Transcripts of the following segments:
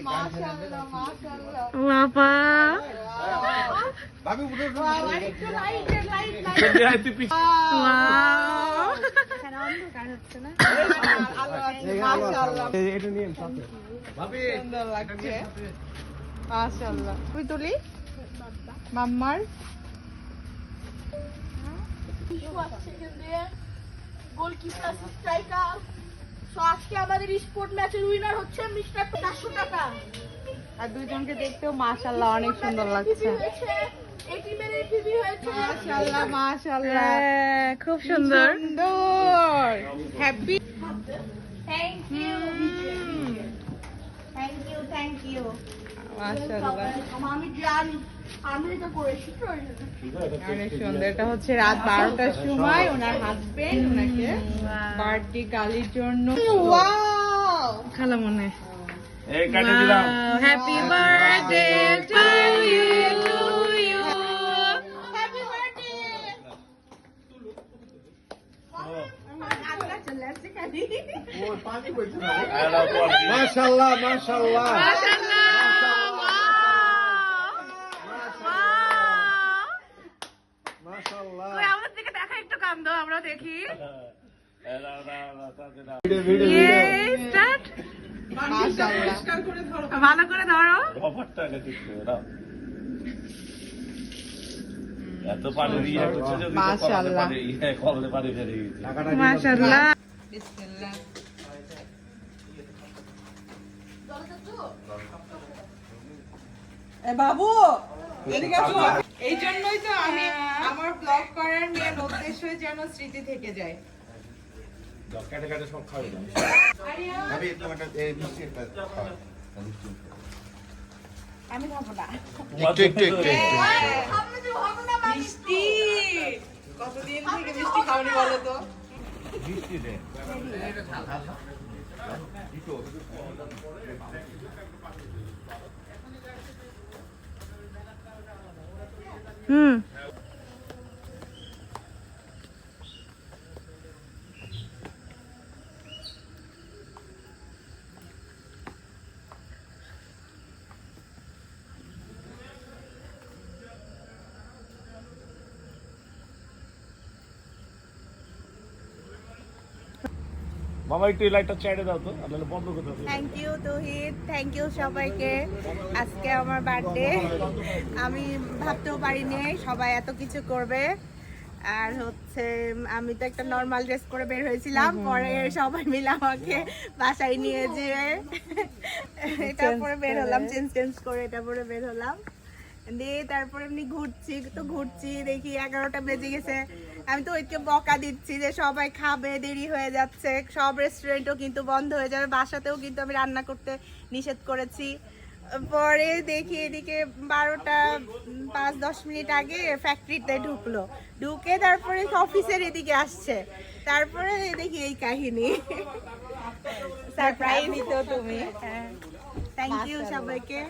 মাশাআল্লাহ মাশাআল্লাহ বাবা ভাবি উঠে একটু লাইট ওয়াও এখানে অন্ধকার হচ্ছে না মাশাআল্লাহ এটা নিয়ে সাথে ভাবি সুন্দর লাগছে মাশাআল্লাহ তুই তুলি মাম্মার গোলকিপার স্ট্রাইকার সো আজকে আমাদের স্পোর্ট ম্যাচের উইনার হচ্ছে মিস্টার 400 টাকা আর দুইজনকে দেখতেও মাশাআল্লাহ অনেক সুন্দর লাগছে এই টিমের এপিবি হয়েছে মাশাআল্লাহ মাশাআল্লাহ হ্যাঁ, খুব সুন্দর সুন্দর happy thank you thank you মাশাআল্লাহ আমি জানি আমি এটা করেছি অনেক সুন্দর এটা হচ্ছে রাত 12টার সময় ওনার হাজবেন্ড ওনাকে বার্থডে গালির জন্য ওয়াও খালা মনে এই কাটে দিলাম happy birthday to you happy birthday মাশাআল্লাহ মাশাআল্লাহ মাশাআল্লাহ কই আমাদের দিকে দেখা একটু কাম দাও আমরা দেখি ভিডিও স্টার্ট মাশাআল্লাহ ভালো করে ধরো অফারটা দেখতে দাও এত পানি দিয়ে হচ্ছে যদি মাশাআল্লাহ। কলতে পানি ফেলে গেছে মাশাআল্লাহ বিসমিল্লাহ বাবু এদিকে আসো এই জন্যই তো আমি আমার ব্লগ করার মেন উদ্দেশ্যই যেন স্মৃতি থেকে যায় কাটে কাটে সব খাবে ভাবি তোমার এই মিষ্টি একটা খাও আমি খাবো না একটু মিষ্টি কতদিন থেকে মিষ্টি খাওনি বলো তো মিষ্টি দে হুম মামা একটু লাইটটা ছেড়ে দাও তো আপনারা বন্ধ করতে হবে thank you Touhid thank you সবাইকে আজকে আমার বার্থডে আমি ভাবতেও পারিনি সবাই এত কিছু করবে আর হচ্ছে আমি তো একটা নর্মাল ড্রেস করে বের হয়েছিলাম পরে সবাই মিলে আমাকে বাসায় নিয়ে যেয়ে এটা পরে বের হলাম চেঞ্জ করে এটা পরে বের হলাম দিয়ে তারপরে এমনি ঘুরছি দেখি 11টা বেজে গেছে আমি তো ওইকে বকা দিচ্ছি যে সবাই খাবে দেরি হয়ে যাচ্ছে সব রেস্টুরেন্টও কিন্তু বন্ধ হয়ে যাবে বাসাতেও কিন্তু আমি রান্না করতে নিষেধ করেছি পরে দেখি এদিকে 12টা 5-10 মিনিট আগে ফ্যাক্টরিতে ঢুকে তারপরে অফিসের এদিকে আসছে তারপরে দেখি এই কাহিনী সারপ্রাইজ তো তুমি থ্যাংক ইউ সবাইকে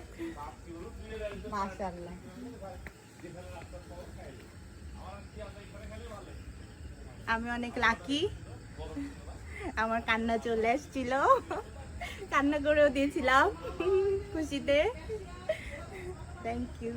মাশাআল্লাহ আমি অনেক লাকি আমার কান্না চলে এসেছিল কান্না করেও দিয়েছিলাম খুশিতে থ্যাংক ইউ